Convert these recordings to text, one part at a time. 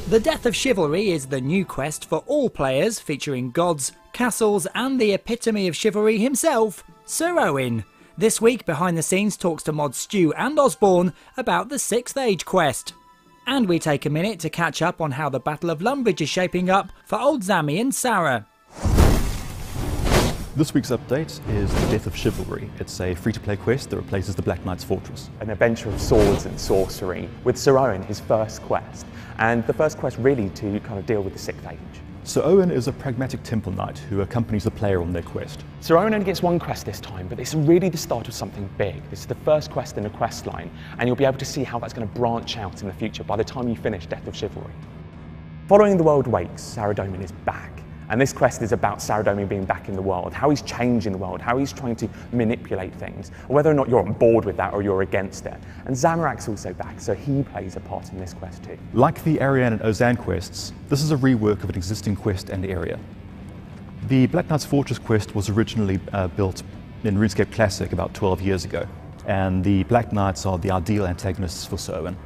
The Death of Chivalry is the new quest for all players, featuring gods, castles and the epitome of chivalry himself, Sir Owen. This week, Behind the Scenes talks to mods Stu and Osborne about the 6th Age quest. And we take a minute to catch up on how the Battle of Lumbridge is shaping up for Old Zammy and Sarah. This week's update is the Death of Chivalry. It's a free-to-play quest that replaces the Black Knight's Fortress. An adventure of swords and sorcery, with Sir Owen, his first quest, and the first quest really to kind of deal with the 6th Age. Sir Owen is a pragmatic Temple Knight who accompanies the player on their quest. Sir Owen only gets one quest this time, but it's really the start of something big. This is the first quest in a quest line, and you'll be able to see how that's going to branch out in the future by the time you finish Death of Chivalry. Following the world wakes, Saradomin is back. And this quest is about Saradomin being back in the world, how he's changing the world, how he's trying to manipulate things, or whether or not you're on board with that or you're against it. And Zamorak's also back, so he plays a part in this quest too. Like the Ariane and Ozan quests, this is a rework of an existing quest and area. The Black Knight's Fortress quest was originally built in RuneScape Classic about 12 years ago, and the Black Knights are the ideal antagonists for Sir Owen.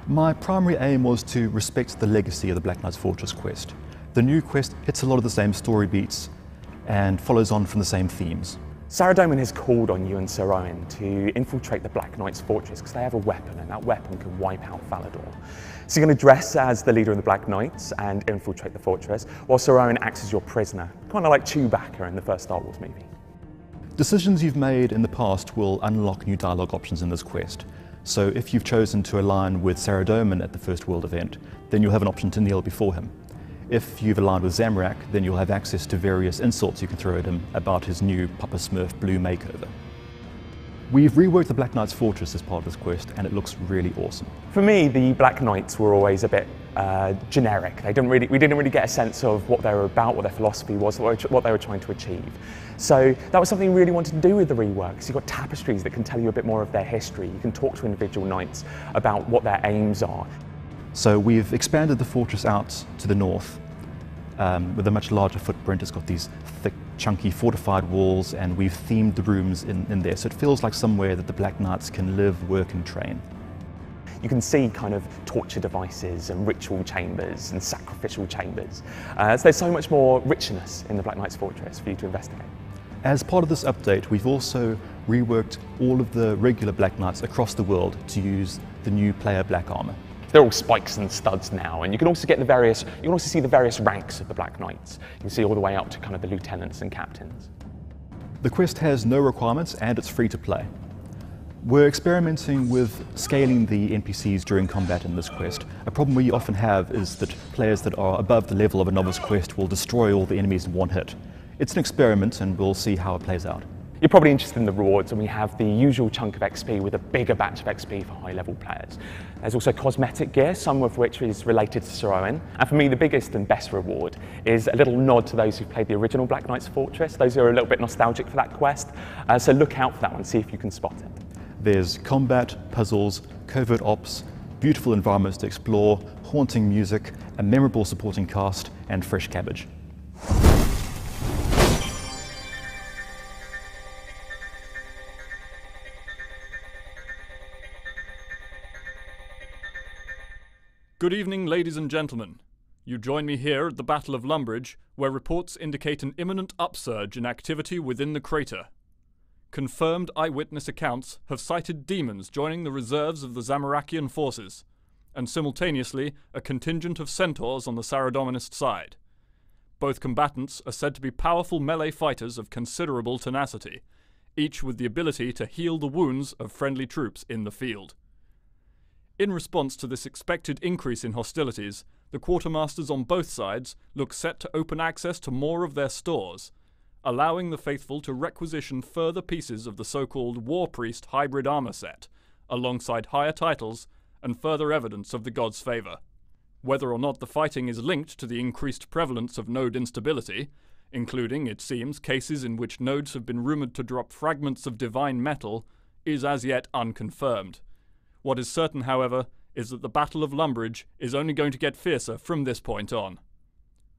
My primary aim was to respect the legacy of the Black Knight's Fortress quest. The new quest hits a lot of the same story beats and follows on from the same themes. Saradomin has called on you and Sir Owen to infiltrate the Black Knight's fortress because they have a weapon, and that weapon can wipe out Falador. So you're going to dress as the leader of the Black Knights and infiltrate the fortress, while Sir Owen acts as your prisoner, kind of like Chewbacca in the first Star Wars movie. Decisions you've made in the past will unlock new dialogue options in this quest. So if you've chosen to align with Saradomin at the First World event, then you'll have an option to kneel before him. If you've aligned with Zamorak, then you'll have access to various insults you can throw at him about his new Papa Smurf blue makeover. We've reworked the Black Knight's Fortress as part of this quest, and it looks really awesome. For me, the Black Knights were always a bit generic. We didn't really get a sense of what they were about, what their philosophy was, what they were trying to achieve. So that was something we really wanted to do with the rework. So you've got tapestries that can tell you a bit more of their history. You can talk to individual knights about what their aims are. So we've expanded the fortress out to the north with a much larger footprint. It's got these thick, chunky, fortified walls, and we've themed the rooms in there. So it feels like somewhere that the Black Knights can live, work and train. You can see kind of torture devices and ritual chambers and sacrificial chambers. So there's so much more richness in the Black Knight's Fortress for you to investigate. As part of this update, we've also reworked all of the regular Black Knights across the world to use the new player black armor. They're all spikes and studs now, and you can also see the various ranks of the Black Knights. You can see all the way up to kind of the lieutenants and captains. The quest has no requirements and it's free to play. We're experimenting with scaling the NPCs during combat in this quest. A problem we often have is that players that are above the level of a novice quest will destroy all the enemies in one hit. It's an experiment and we'll see how it plays out. You're probably interested in the rewards, and we have the usual chunk of XP with a bigger batch of XP for high-level players. There's also cosmetic gear, some of which is related to Sir Owen. And for me, the biggest and best reward is a little nod to those who've played the original Black Knight's Fortress. Those who are a little bit nostalgic for that quest. So look out for that one, see if you can spot it. There's combat, puzzles, covert ops, beautiful environments to explore, haunting music, a memorable supporting cast, and fresh cabbage. Good evening, ladies and gentlemen. You join me here at the Battle of Lumbridge, where reports indicate an imminent upsurge in activity within the crater. Confirmed eyewitness accounts have cited demons joining the reserves of the Zamorakian forces, and simultaneously a contingent of centaurs on the Saradominist side. Both combatants are said to be powerful melee fighters of considerable tenacity, each with the ability to heal the wounds of friendly troops in the field. In response to this expected increase in hostilities, the quartermasters on both sides look set to open access to more of their stores, allowing the faithful to requisition further pieces of the so-called War Priest hybrid armor set, alongside higher titles and further evidence of the god's favor. Whether or not the fighting is linked to the increased prevalence of node instability, including, it seems, cases in which nodes have been rumored to drop fragments of divine metal, is as yet unconfirmed. What is certain, however, is that the Battle of Lumbridge is only going to get fiercer from this point on.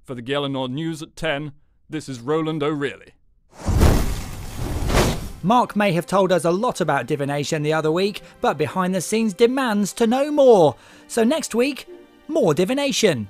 For the Gielinor News at 10, this is Roland O'Reilly. Mark may have told us a lot about divination the other week, but behind the scenes demands to know more. So next week, more divination.